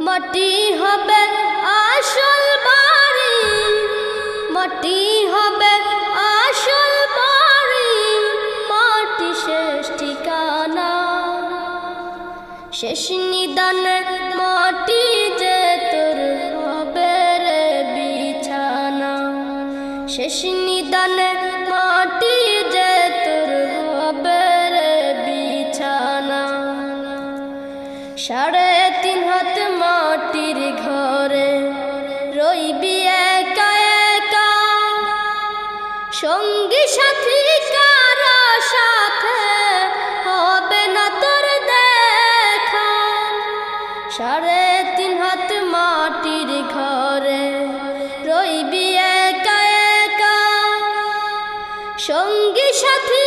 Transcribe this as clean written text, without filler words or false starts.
মাটি হবে আসল বাড়ি, মাটি হবে আসল বাড়ি, মাটি শেষ ঠিকানা। শেষ নিদানে মাটি যে তোর হবে রে বিছানা, শেষ নিদানে মাটি যে তোর হবে রে বিছানা। 3.5 হাত মাটির ঘরে রইবি একা একা, সঙ্গী সাথী কারো সাথে হবে না তোর দেখা। 3.5 হাত মাটির ঘরে রইবি একা একা, সঙ্গী সাথী